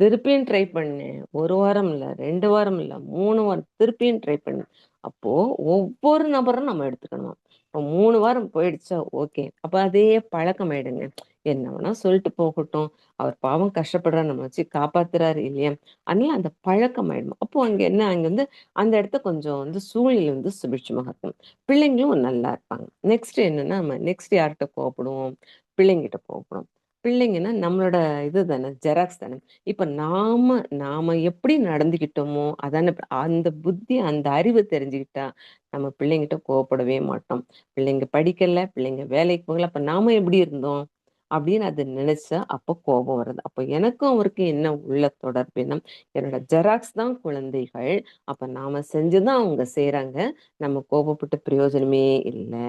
திருப்பியும் ட்ரை பண்ணேன். 1 வாரம் இல்ல, 2 வாரம் இல்ல, 3 வாரம் திருப்பியும் ட்ரை பண்ணேன். அப்போ ஒவ்வொரு நபரும் நம்ம எடுத்துக்கணும். இப்போ 3 வாரம் போயிடுச்சா ஓகே. அப்ப அதே பழக்கம் ஆயிடுங்க. என்ன வேணா சொல்லிட்டு போகட்டும், அவர் பாவம் கஷ்டப்படுறாரு, நம்ம வச்சு காப்பாத்துறாரு இல்லையா? அதனால அந்த பழக்கம் ஆயிடும். அப்போ அங்க வந்து அந்த இடத்த கொஞ்சம் வந்து சூழ்நிலை வந்து சுபிட்சமாக இருக்கும். பிள்ளைங்களும் நல்லா இருப்பாங்க. நெக்ஸ்ட் என்னன்னா, நம்ம நெக்ஸ்ட் யார்கிட்ட கோவப்படுவோம்? பிள்ளைங்கிட்ட கோவப்படுவோம். பிள்ளைங்கன்னா நம்மளோட இது தானே, ஜெராக்ஸ் தானே. இப்ப நாம நாம எப்படி நடந்துக்கிட்டோமோ அதான, அந்த புத்தி அந்த அறிவு தெரிஞ்சுக்கிட்டா நம்ம பிள்ளைங்கிட்ட கோவப்படவே மாட்டோம். பிள்ளைங்க படிக்கல, பிள்ளைங்க வேலைக்கு போகல, அப்ப நாம எப்படி இருந்தோம் அப்படின்னு அது நினைச்சா அப்போ கோபம் வருது. அப்போ எனக்கும் அவருக்கு என்ன உள்ள தொடர்புனா, என்னோட ஜெராக்ஸ் தான் குழந்தைகள். அப்ப நாம செஞ்சுதான் அவங்க செய்யறாங்க. நம்ம கோபப்பட்டு பிரயோஜனமே இல்லை.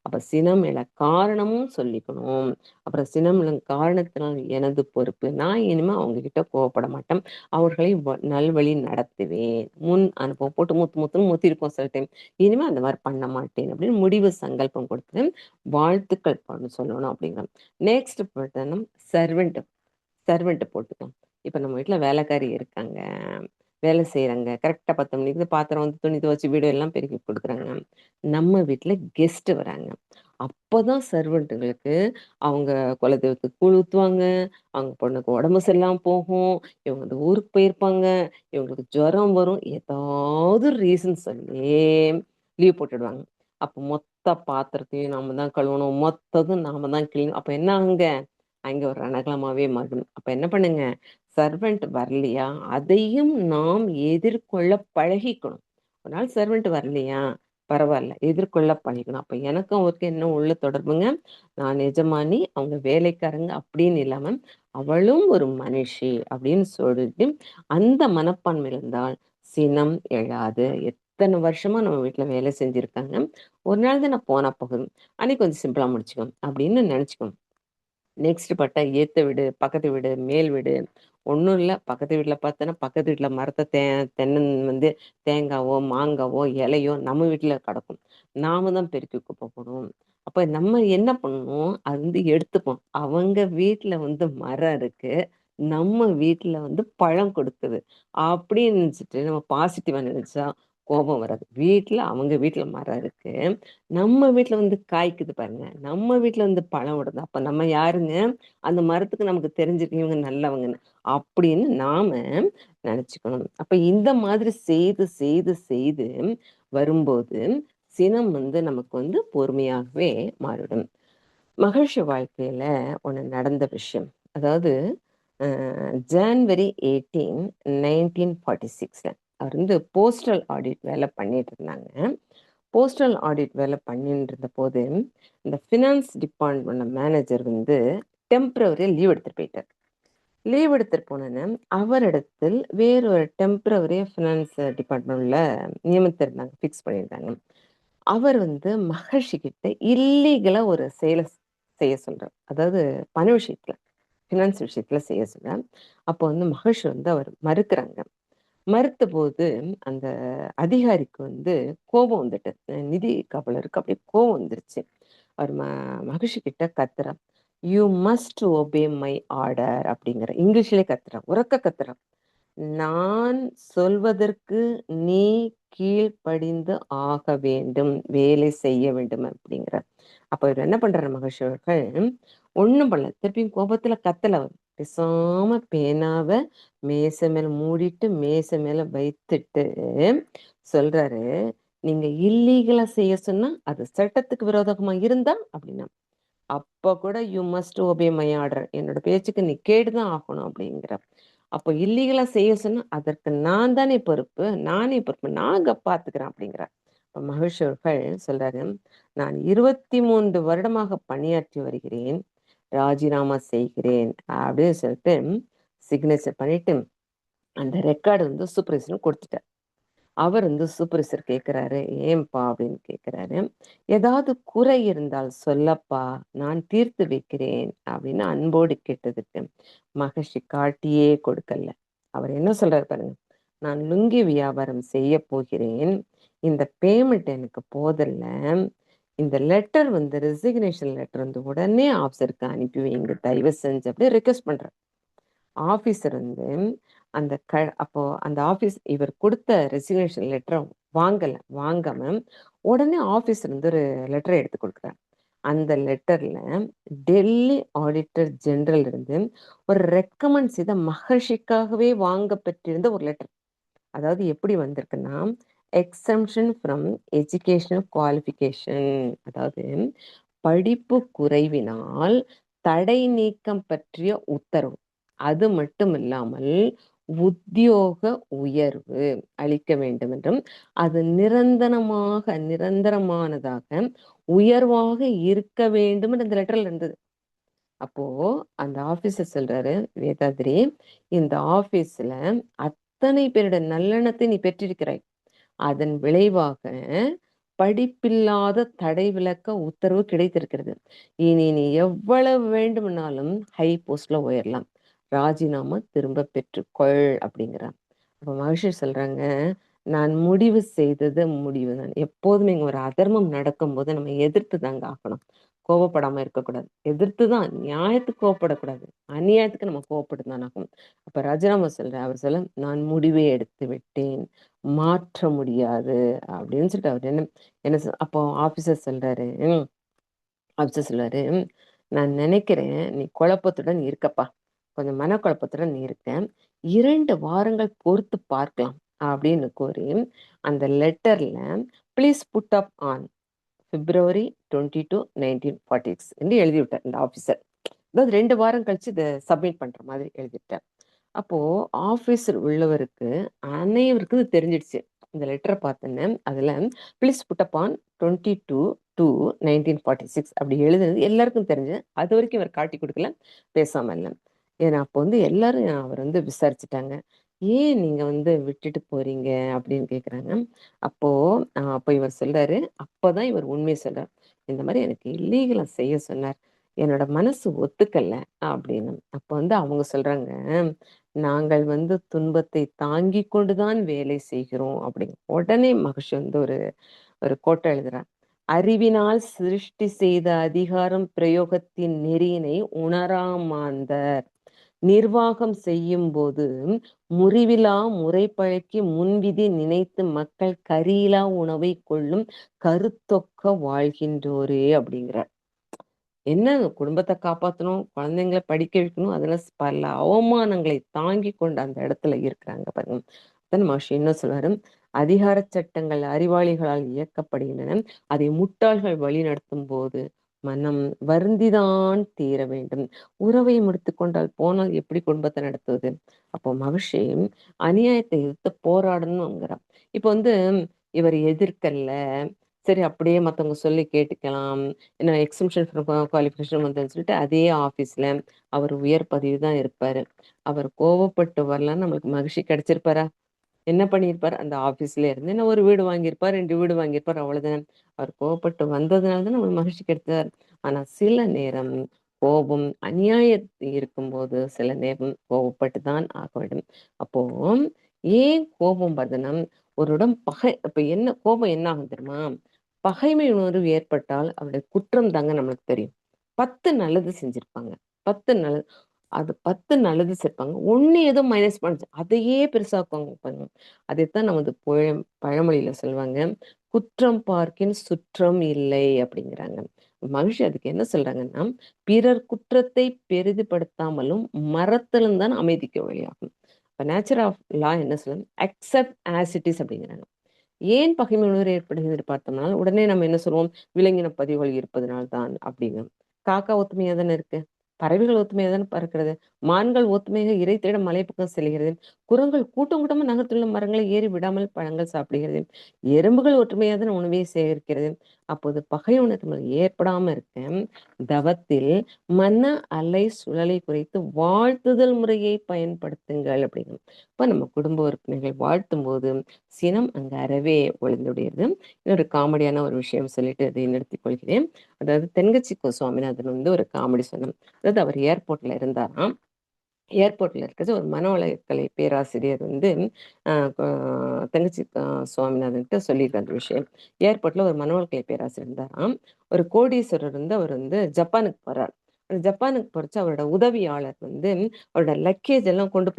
அப்ப சினம் எழ காரணமும் சொல்லிக்கணும். அப்புறம் சினம் எனும் காரணத்தினால் எனது பொறுப்பு. நான் இனிமே அவங்க கிட்ட கோவப்பட மாட்டேன், அவர்களை நல்வழி நடத்துவேன். முன் அனுபவம் போட்டு முத்து முத்துன்னு முத்திருப்போம் சில டைம். இனிமே அந்த மாதிரி பண்ண மாட்டேன் அப்படின்னு முடிவு சங்கல்பம் கொடுத்து வாழ்த்துக்கள் சொல்லணும் அப்படிங்கிறோம். நெக்ஸ்ட் பார்த்தோம்னா சர்வெண்ட். சர்வெண்ட் போட்டுக்கோம். இப்ப நம்ம வீட்டுல வேலைக்காரி இருக்காங்க, வேலை செய்யறாங்க, கரெக்டா 10 மணிக்கு பாத்திரம் வந்து துணி துவச்சு வீடு எல்லாம் பெருக்கி கொடுக்குறாங்க. நம்ம வீட்டுல கெஸ்ட் வராங்க. அப்பதான் சர்வெண்ட்டுங்களுக்கு அவங்க குலதெய்வத்துக்கு கூழ் ஊத்துவாங்க, அவங்க பொண்ணுக்கு உடம்பு சரியில்லாம போகும், இவங்க வந்து ஊருக்கு போயிருப்பாங்க, இவங்களுக்கு ஜுரம் வரும், ஏதாவது ரீசன் சொல்லி லீவ் போட்டுடுவாங்க. அப்ப மொத்த பாத்திரத்தையும் நாம தான் கழுவணும், மொத்ததும் நாம தான் கிளீன். அப்ப என்ன அங்க அங்க ஒரு ரணகலமாவே மாறும். அப்ப என்ன பண்ணுங்க, சர்வெண்ட் வரலையா அதையும் நாம் எதிர்கொள்ள பழகிக்கணும். ஒரு நாள் சர்வெண்ட் வரலையா பரவாயில்ல, எதிர்கொள்ள பழகிக்கணும். அப்ப எனக்கும் அவருக்கு என்ன உள்ள தொடர்புங்க, நான் எஜமானி, அவங்க வேலைக்காரங்க அப்படின்னு இல்லாம அவளும் ஒரு மனுஷி அப்படின்னு சொல்லிட்டு அந்த மனப்பான்மை இருந்தால் சினம் எழாது. எத்தனை வருஷமா நம்ம வீட்டுல வேலை செஞ்சிருக்காங்க, ஒரு நாள் தான் நான் போனா போகுது, அன்னைக்கு கொஞ்சம் சிம்பிளா முடிச்சுக்கோம் அப்படின்னு நினைச்சுக்கோங்க. நெக்ஸ்ட் பார்த்தா ஏத்த வீடு, பக்கத்து வீடு, மேல் வீடு. ஒண்ணும் இல்ல, பக்கத்து வீட்டுல பார்த்தோன்னா பக்கத்து வீட்டுல மரத்த தென்னன் வந்து தேங்காவோ மாங்காவோ இலையோ நம்ம வீட்டுல கிடக்கும், நாம தான் பெருக்கி குப்பை போடுவோம். அப்ப நம்ம என்ன பண்ணணும், அது வந்து எடுத்துப்போம். அவங்க வீட்டுல வந்து மரம் இருக்கு, நம்ம வீட்டுல வந்து பழம் கொடுக்குது அப்படின்னு நினைச்சிட்டு நம்ம பாசிட்டிவா நினைச்சா கோபம் வராது. அவங்க வீட்டுல மரம் இருக்கு, நம்ம வீட்டுல வந்து காய்க்குது பாருங்க, நம்ம வீட்டுல வந்து பழம் விடுது, அப்ப நம்ம யாருங்க, அந்த மரத்துக்கு நமக்கு தெரிஞ்சிருக்கு இவங்க நல்லவங்கன்னு அப்படின்னு நாம நினைச்சுக்கணும். அப்ப இந்த மாதிரி செய்து செய்து செய்து வரும்போது சினம் வந்து நமக்கு வந்து பொறுமையாகவே மாறிடும். மகிழ்ச்சி வாழ்க்கையில ஒண்ணு நடந்த விஷயம். அதாவது ஜான்வரி 18 1946 அவர் வந்து போஸ்டல் ஆடிட் வேலை பண்ணிட்டு இருந்தாங்க. போஸ்டல் ஆடிட் வேலை பண்ணிட்டு இருந்த போது இந்த ஃபினான்ஸ் டிபார்ட்மெண்ட் மேனேஜர் வந்து டெம்பரவரி லீவ் எடுத்துட்டு போயிட்டார். லீவ் எடுத்துட்டு போனேன்னு அவரிடத்தில் வேறொரு டெம்பரவரி ஃபினான்ஸ் டிபார்ட்மெண்ட்ல நியமித்திருந்தாங்க, ஃபிக்ஸ் பண்ணியிருந்தாங்க. அவர் வந்து மகர்ஷி கிட்ட இல்லீகலா ஒரு செயலை செய்ய சொல்றார். அதாவது பண விஷயத்துல ஃபினான்ஸ் விஷயத்துல செய்ய சொல்ல. அப்போ வந்து மகர்ஷி வந்து அவர் மறுக்கிறாங்க. மறுத்த போது அந்த அதிகாரிக்கு வந்து கோபம் வந்துட்டு, நிதி காவலருக்கு அப்படியே கோபம் வந்துருச்சு. அவர் மகர்ஷி கிட்ட கத்துறா, you must obey my order அப்படிங்கிற இங்கிலீஷ்லயே கத்துறான், உரக்க கத்துறான். நான் சொல்வதற்கு நீ கீழ்ப்படிந்து ஆக வேண்டும், வேலை செய்ய வேண்டும் அப்படிங்கிற. அப்ப இவர் என்ன பண்றாரு மகர்ஷி அவர்கள், ஒண்ணும் பண்ணல, திருப்பியும் கோபத்துல கத்தல. அவர் பேசாம பேனாவை மேசை மேல மூடிட்டு மேசை மேல வைத்துட்டு சொல்றாரு, நீங்க இல்லீகலா செய்ய சொன்னா அது சட்டத்துக்கு விரோதமா இருந்தா அப்படின்னா, அப்ப கூட you must obey my order, என்னோட பேச்சுக்கு நீ கேட்டுதான் ஆகணும் அப்படிங்கிற. அப்போ இல்லீகலா செய்ய சொன்னா அதற்கு நான் தானே பொறுப்பு, நான் பாத்துக்கிறேன் அப்படிங்கிற. இப்ப மகேஷ் அவர்கள் சொல்றாரு, நான் 23 வருடமாக பணியாற்றி வருகிறேன், ராஜினாமா செய்கிறேன் அப்படின்னு சொல்லிட்டு சிக்னேச்சர் பண்ணிட்டு அந்த ரெக்கார்டு வந்து சூப்பர்வைசர் கொடுத்துட்டார். அவர் வந்து சூப்பர்வைசர் கேட்கிறாரு, ஏன்பா அப்படின்னு கேட்கிறாரு. ஏதாவது குறை இருந்தால் சொல்லப்பா, நான் தீர்த்து வைக்கிறேன் அப்படின்னு அன்போடு கேட்டதுக்கு மகர்ஷி காட்டியே கொடுக்கல. அவர் என்ன சொல்றாரு பாருங்க, நான் லுங்கி வியாபாரம் செய்ய போகிறேன், இந்த பேமெண்ட் எனக்கு போதல்ல, இந்த லெட்டர் வந்து ரெசிக்னேஷன் லெட்டர் வந்து உடனே ஆஃபீஸருக்கு அனுப்பி வைங்க தயவு செஞ்சு அப்படி ரெக்வெஸ்ட் பண்றேன். ஆபீசர் வந்து அப்போ அந்த ஆபீஸ் இவர் கொடுத்த ரெசிக்னேஷன் லெட்டரை வாங்காம உடனே ஆபீசர் வந்து ஒரு லெட்டரை எடுத்து கொடுக்குறார். அந்த லெட்டர்ல டெல்லி ஆடிட்டர் ஜெனரல் இருந்து ஒரு ரெக்கமெண்ட் செய்த மகர்ஷிக்காகவே வாங்கப்பட்டிருந்த ஒரு லெட்டர். அதாவது எப்படி வந்திருக்குன்னா, எக்ஸம்ஷன் ஃப்ரம் எஜுகேஷனல் குவாலிஃபிகேஷன், அதாவது படிப்பு குறைவினால் தடை நீக்கம் பற்றிய உத்தரவு. அது மட்டும் இல்லாமல் உத்தியோக உயர்வு அளிக்க வேண்டும் என்றும், அது நிரந்தரமானதாக உயர்வாக இருக்க வேண்டும் என்று அந்த லெட்டர்ல இருந்தது. அப்போ அந்த ஆபீசர் சொல்றாரு, வேதாத்ரி, இந்த ஆபீஸ்ல அத்தனை பேருடைய நல்லெண்ணத்தை நீ பெற்றிருக்கிறாய், அதன் விளைவாக படிப்பில்லாத தடை விலக்க உத்தரவு கிடைத்திருக்கிறது. இனி நீ எவ்வளவு வேண்டுமானாலும் ஹை போஸ்ட்ல உயரலாம், ராஜினாமா திரும்ப பெற்றுக்கொள் அப்படிங்கிறான். அப்ப மகர்ஷி சொல்றாங்க, நான் முடிவு செய்தது முடிவு தான். எப்போதுமே இங்க ஒரு அதர்மம் நடக்கும்போது நம்ம எதிர்த்து தாங்க ஆகணும், கோவப்படாம இருக்கக்கூடாது. எதிர்த்துதான், நியாயத்துக்கு கோவப்படக்கூடாது, அநியாயத்துக்கு நம்ம கோவப்பட்டு தான் ஆகணும். அப்ப ராஜினாமா சொல்றேன், அவர் சொல்ல, நான் முடிவே எடுத்து விட்டேன், மாற்ற முடியாது அப்படின்னு சொல்லிட்டு அவர் அப்போ ஆபீசர் சொல்றாரு, நான் நினைக்கிறேன் நீ குழப்பத்துடன் இருக்கப்பா, கொஞ்சம் மனக்குழப்பத்துடன் நீ இருக்க, 2 வாரங்கள் பொறுத்து பார்க்கலாம் அப்படின்னு கூறி அந்த லெட்டர்ல please put up on February 22, 1946 என்று எழுதிவிட்டார் இந்த ஆபீசர். அதாவது 2 வாரம் கழிச்சு இதை சப்மிட் பண்ற மாதிரி எழுதிட்டார். அப்போ ஆபீசர் உள்ளவருக்கு அனைவருக்கும் இது தெரிஞ்சிடுச்சு. இந்த லெட்டரை பார்த்தேன்னு அதுல ப்ளீஸ் புட் அப் ஆன் 22/2/1946 அப்படி எழுதுனது எல்லாருக்கும் தெரிஞ்சு, அது வரைக்கும் இவர் காட்டி கொடுக்கல, பேசாம இல்லை. ஏன்னா அப்போ வந்து எல்லாரும் அவர் வந்து விசாரிச்சுட்டாங்க, ஏன் நீங்க வந்து விட்டுட்டு போறீங்க அப்படின்னு கேக்குறாங்க. அப்போ அப்போ இவர் சொல்றாரு, அப்பதான் இவர் உண்மையை சொல்றார், இந்த மாதிரி எனக்கு இல்லீகலா செய்ய சொன்னார், என்னோட மனசு ஒத்துக்கல அப்படின்னு. அப்ப வந்து அவங்க சொல்றாங்க, நாங்கள் வந்து துன்பத்தை தாங்கி கொண்டுதான் வேலை செய்கிறோம் அப்படிங்க. உடனே மகர்ஷி வந்து ஒரு ஒரு கோட்டை எழுதுறார், அறிவினால் சிருஷ்டி செய்த அதிகாரம் பிரயோகத்தின் நெறியினை உணராமாந்தர் நிர்வாகம் செய்யும் போது முறிவிலா முறை பழக்கி முன்விதி நினைத்து மக்கள் கரியிலா உணவை கொள்ளும் கருத்தொக்க வாழ்கின்றோரே அப்படிங்கிறார். என்ன, குடும்பத்தை காப்பாற்றணும், குழந்தைங்களை படிக்க வைக்கணும், அதுல பல அவமானங்களை தாங்கி கொண்டு அந்த இடத்துல இருக்கிறாங்க பாருங்க. மகர்ஷி என்ன சொல்றாரு, அதிகார சட்டங்கள் அறிவாளிகளால் இயக்கப்படுகின்றன, அதை முட்டாள்கள் வழி நடத்தும் போது மனம் வருந்திதான் தீர வேண்டும், உறவை முடித்து கொண்டால் போனால் எப்படி குடும்பத்தை நடத்துவது. அப்போ மகர்ஷி அநியாயத்தை எதிர்த்து போராடணுங்கிறார். இப்ப வந்து இவர் எதிர்க்கல்ல, சரி அப்படியே மத்தவங்க சொல்லி கேட்டுக்கலாம், என்ன எக்ஸம்ஷன் குவாலிஃபிகேஷன் வந்ததுன்னு சொல்லிட்டு அதே ஆபீஸ்ல அவர் உயர் பதவி தான் இருப்பாரு. அவர் கோவப்பட்டு வரலாம், நம்மளுக்கு மகிழ்ச்சி கிடைச்சிருப்பாரா? என்ன பண்ணியிருப்பார், அந்த ஆபீஸ்ல இருந்து என்ன ஒரு வீடு வாங்கியிருப்பார், 2 வீடு வாங்கியிருப்பார், அவ்வளவுதான். அவர் கோவப்பட்டு வந்ததுனால தான் நம்மளுக்கு மகிழ்ச்சி கிடைத்தார். ஆனா சில நேரம் கோபம் அநியாயத்து இருக்கும்போது சில நேரம் கோபப்பட்டு தான் ஆக வேண்டும். அப்போ ஏன் கோபம் வருதுன்னா, ஒருடம் பகை இப்ப என்ன கோபம் என்ன ஆகும் தெரியுமா? பகைமை உணர்வு ஏற்பட்டால் அவருடைய குற்றம் தாங்க நம்மளுக்கு தெரியும். 10 நல்லது செஞ்சிருப்பாங்க. 10 நல்லது அது 10 நல்லது செஞ்சிருப்பாங்க. 1 ஏதோ மைனஸ் பண்ணுச்சு. அதையே பெருசாக்குவாங்க பாருங்க. அதைத்தான் நமது பழமொழியில சொல்லுவாங்க. "குற்றம் பார்க்கின் சுற்றம் இல்லை" அப்படிங்கிறாங்க. மகிழ்ச்சி அதுக்கு என்ன சொல்றாங்கன்னா, பிறர் குற்றத்தை பெரிதுபடுத்தாமலும் மறத்தலும் தான் அமைதிக்கு வழியாகும். இப்ப நேச்சர் ஆஃப் லா என்ன சொல்லுது? அக்செப்ட் ஆஸ் இட் இஸ் அப்படிங்கிறாங்க. ஏன் பகைமை உணர்வு ஏற்படுகிறது பார்த்தோம்னா, உடனே நம்ம என்ன சொல்லுவோம்? விலங்கின பதிவுகள் இருப்பதனால் தான் அப்படின்னு. காக்கா ஒத்துமையா தானே இருக்கு. பறவைகள் ஒத்துமையா தானே பறக்கிறது. மான்கள் ஒத்துமையாக இரை தேட மலை பக்கம் செல்கிறது. குரங்குகள் கூட்டம் கூட்டமா நகரத்தில் உள்ள மரங்களை ஏறி விடாமல் பழங்கள் சாப்பிடுகிறது. எறும்புகள் ஒற்றுமையா தானே உணவை சேகரிக்கிறது. அப்போது பகை உணர்வு ஏற்படாம இருக்க தவத்தில் மன அலை சுழலை குறைத்து வாழ்த்துதல் முறையை பயன்படுத்துங்கள் அப்படின்னு. இப்ப நம்ம குடும்ப உறுப்பினர்கள் வாழ்த்தும் போது சினம் அங்க அறவே ஒளிந்துடையது. இன்னொரு காமெடியான ஒரு விஷயம் சொல்லிட்டு அதை நிறுத்திக் கொள்கிறேன். அதாவது தென்கட்சி கோ சுவாமிநாதன் வந்து ஒரு காமெடி சொன்னார். அதாவது அவர் ஏர்போர்ட்ல இருந்தாராம். ஏர்போர்ட்ல இருக்கிறது ஒரு மனவளக்கலை பேராசிரியர் வந்து தென்கட்சி சுவாமிநாதன்கிட்ட சொல்லியிருக்காரு அந்த விஷயம். ஏர்போர்ட்ல ஒரு மனவளக்கலை பேராசிரியர் இருந்தாராம். ஒரு கோடீஸ்வரர் வந்து அவர் வந்து ஜப்பானுக்கு போறார். அந்த ஜப்பானுக்கு போறச்சு அவரோட உதவியாளர் வந்து அவரோட லக்கேஜ் எல்லாம் கொண்டு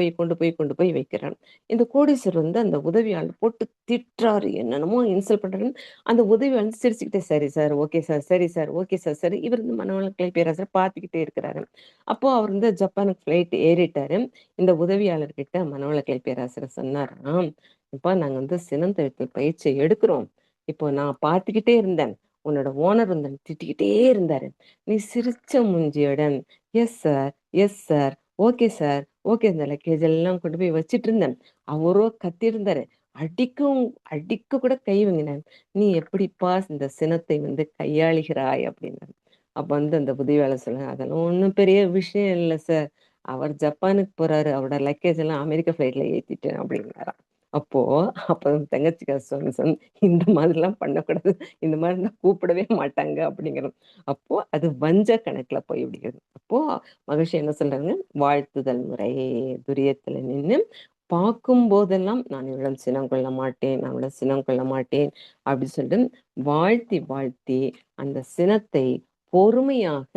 போய் வைக்கிறார். இந்த கோடீஸ்வரர் வந்து அந்த உதவியாளர் போட்டு திட்டுறாரு, என்னென்னமோ இன்சல்ட் பண்றாருன்னு. அந்த உதவியாளர் வந்து சிரிச்சுக்கிட்டே, சரி சார், ஓகே சார், சரி சார், ஓகே சார், சரி. இவர் வந்து மனவளக்கலை பேராசிரியர் பார்த்துக்கிட்டே இருக்கிறாரு. அப்போ அவர் வந்து ஜப்பானுக்கு ஃப்ளைட் ஏறிட்டாரு. இந்த உதவியாளர்கிட்ட மனவளக்கலை பேராசிரியர் சொன்னாராம், "இப்ப நாங்க வந்து சினந்தழுத்தல் பயிற்சி எடுக்கிறோம். இப்போ நான் பார்த்துக்கிட்டே இருந்தேன். உன்னோட ஓனர் வந்து திட்டிக்கிட்டே இருந்தாரு. நீ சிரிச்ச மூஞ்சியுடன், yes sir, yes sir, okay sir, okay, இந்த லக்கேஜ் எல்லாம் கொண்டு போய் வச்சிட்டு இருந்தேன். அவரோ கத்தியிருந்தாரு. அடிக்கும் அடிக்க கூட கை வாங்கினேன். நீ எப்படிப்பா இந்த சினத்தை வந்து கையாளுகிறாய்?" அப்படின்னாரு. அப்ப வந்து அந்த உதவியாளர் சொல்லுங்க, "அதெல்லாம் ஒண்ணும் பெரிய விஷயம் இல்ல சார். அவர் ஜப்பானுக்கு போறாரு. அவரோட லக்கேஜ் எல்லாம் அமெரிக்கா ஃப்ளைட்ல ஏத்திட்டேன்" அப்படின்னாராம். அப்போ அப்ப தங்கச்சிக்கார சொன்ன, இந்த மாதிரிலாம் பண்ணக்கூடாது. இந்த மாதிரி இருந்தா கூப்பிடவே மாட்டாங்க அப்படிங்கிறோம். அப்போ அது வஞ்ச கணக்குல போய் விடுகிறது. அப்போ மகிழ்ச்சி என்ன சொல்றாங்க? வாழ்த்துதல் முறை துரியத்துல நின்னு பார்க்கும் போதெல்லாம் நான் இவளிடம் சினம் கொள்ள மாட்டேன், நான் இவளிடம் சினம் கொள்ள மாட்டேன் அப்படி சொல்லிட்டு வாழ்த்தி வாழ்த்தி அந்த சினத்தை பொறுமையாக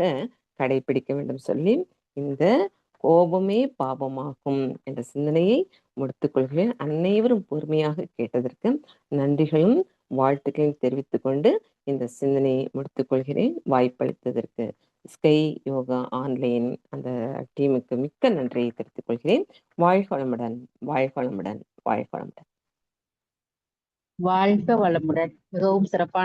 கடைபிடிக்க வேண்டும் சொல்லி இந்த கோபமே பாபமாகும் என்ற சிந்தனையை முடித்துக் கொள்கிறேன். அனைவரும் பொறுமையாக கேட்டதற்கு நன்றிகளும் வாழ்த்துக்களையும் தெரிவித்துக் கொண்டு இந்த சிந்தனையை முடித்துக் கொள்கிறேன். வாய்ப்பளித்ததற்கு ஸ்கை யோகா ஆன்லைன் அந்த டீமுக்கு மிக்க நன்றியை தெரிவித்துக் கொள்கிறேன். வாழ்க வளமுடன், வாழ்க வளமுடன், வாழ்க வளமுடன். வாழ்க வளமுடன். மிகவும் சிறப்பான